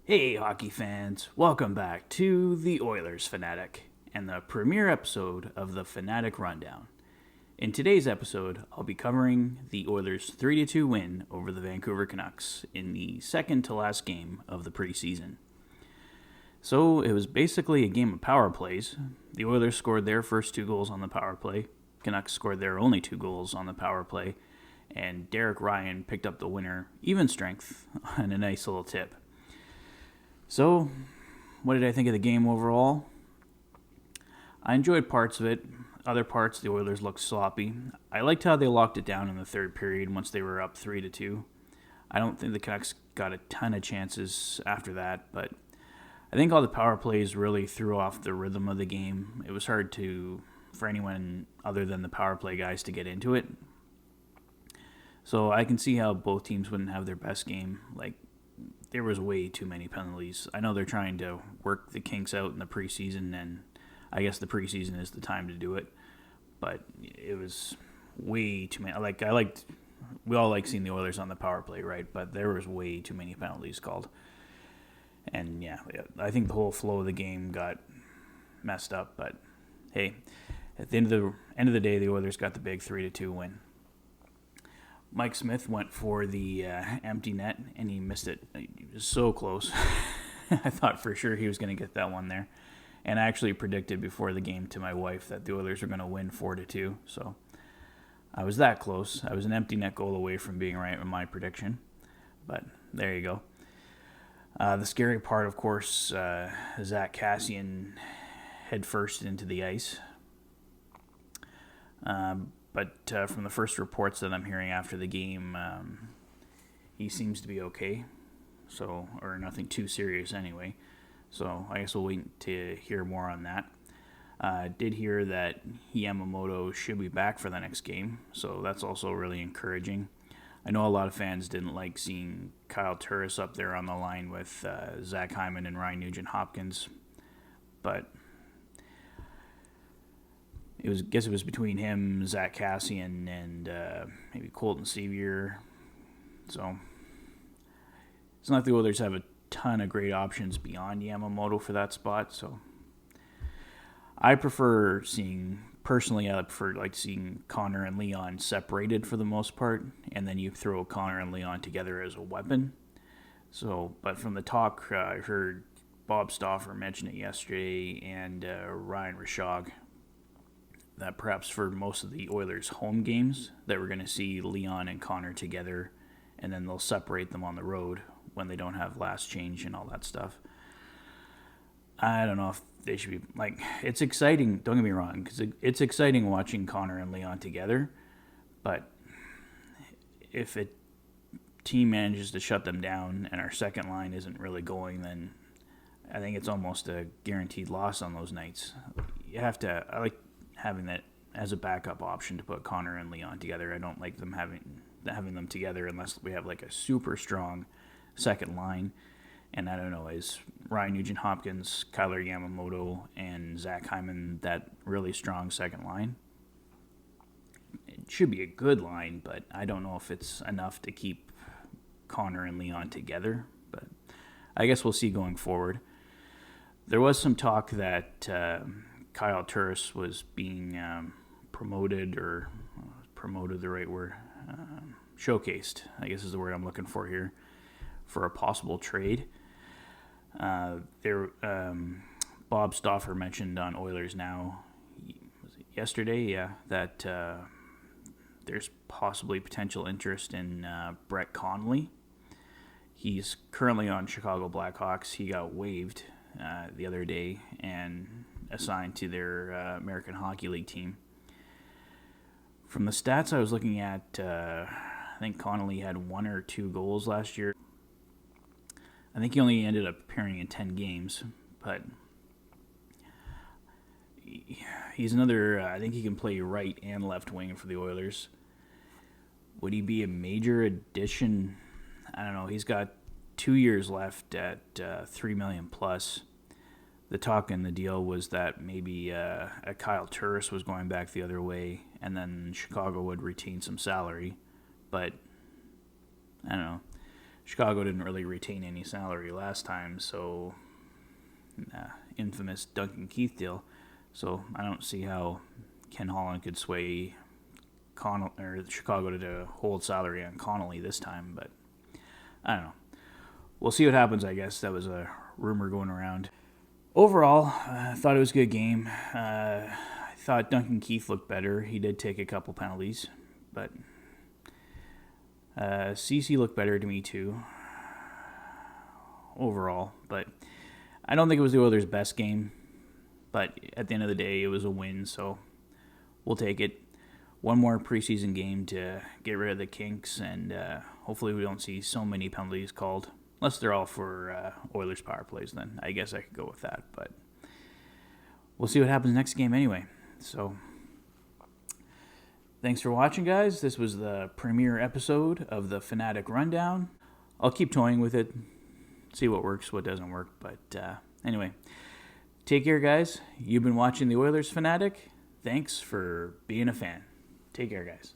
Hey, hockey fans, welcome back to the Oilers Fanatic and the premiere episode of the Fanatic Rundown. In today's episode, I'll be covering the Oilers' 3-2 win over the Vancouver Canucks in the second to last game of the preseason. So, it was basically a game of power plays. The Oilers scored their first 2 goals on the power play, Canucks scored their only 2 goals on the power play, and Derek Ryan picked up the winner, even strength, on a nice little tip. So, what did I think of the game overall? I enjoyed parts of it. Other parts, the Oilers looked sloppy. I liked how they locked it down in the third period once they were up 3-2. I don't think the Canucks got a ton of chances after that, but I think all the power plays really threw off the rhythm of the game. It was hard for anyone other than the power play guys to get into it. So I can see how both teams wouldn't have their best game. There was way too many penalties. I know they're trying to work the kinks out in the preseason, and I guess the preseason is the time to do it. But it was way too many. We all like seeing the Oilers on the power play, right? But there was way too many penalties called. And yeah, I think the whole flow of the game got messed up. But hey, at the end of the day, the Oilers got the big 3-2 win. Mike Smith went for the empty net, and he missed it. He was so close. I thought for sure he was going to get that one there. And I actually predicted before the game to my wife that the Oilers were going to win 4-2. So I was that close. I was an empty net goal away from being right with my prediction. But there you go. The scary part, of course, Zach Kassian head first into the ice. But from the first reports that I'm hearing after the game, he seems to be okay. So, or nothing too serious anyway. So I guess we'll wait to hear more on that. Did hear that Yamamoto should be back for the next game, so that's also really encouraging. I know a lot of fans didn't like seeing Kyle Turris up there on the line with Zach Hyman and Ryan Nugent-Hopkins, but I guess it was between him, Zach Kassian, and maybe Colton Sevier. So it's not like the Oilers have a ton of great options beyond Yamamoto for that spot. So I prefer seeing Connor and Leon separated for the most part, and then you throw Connor and Leon together as a weapon. So, but from the talk, I heard Bob Stauffer mention it yesterday, and Ryan Rishaug, that perhaps for most of the Oilers' home games, that we're going to see Leon and Connor together, and then they'll separate them on the road when they don't have last change and all that stuff. I don't know if they should be, it's exciting, don't get me wrong, because it's exciting watching Connor and Leon together, but if a team manages to shut them down and our second line isn't really going, then I think it's almost a guaranteed loss on those nights. I like having that as a backup option to put Connor and Leon together. I don't like them having them together unless we have a super strong second line. And I don't know, is Ryan Nugent-Hopkins, Kyler Yamamoto, and Zach Hyman that really strong second line? It should be a good line, but I don't know if it's enough to keep Connor and Leon together. But I guess we'll see going forward. There was some talk that Kyle Turris was being promoted the right word, showcased, I guess is the word I'm looking for here, for a possible trade. Bob Stauffer mentioned on Oilers Now, was it yesterday, that there's possibly potential interest in Brett Connolly. He's currently on Chicago Blackhawks. He got waived the other day and assigned to their American Hockey League team. From the stats I was looking at, I think Connolly had 1 or 2 goals last year. I think he only ended up appearing in 10 games, but he's another, I think he can play right and left wing for the Oilers. Would he be a major addition? I don't know. He's got 2 years left at $3 million plus. The talk in the deal was that maybe a Kyle Turris was going back the other way, and then Chicago would retain some salary. But I don't know. Chicago didn't really retain any salary last time, so infamous Duncan Keith deal. So I don't see how Ken Holland could sway Chicago to hold salary on Connolly this time, but I don't know. We'll see what happens, I guess. That was a rumor going around. Overall, I thought it was a good game. I thought Duncan Keith looked better. He did take a couple penalties, but CC looked better to me too, overall. But I don't think it was the Oilers' best game, but at the end of the day, it was a win, so we'll take it. One more preseason game to get rid of the kinks, and hopefully we don't see so many penalties called. Unless they're all for Oilers power plays, then I guess I could go with that. But we'll see what happens next game anyway. So thanks for watching, guys. This was the premiere episode of the Fanatic Rundown. I'll keep toying with it, see what works, what doesn't work. But anyway, take care, guys. You've been watching the Oilers Fanatic. Thanks for being a fan. Take care, guys.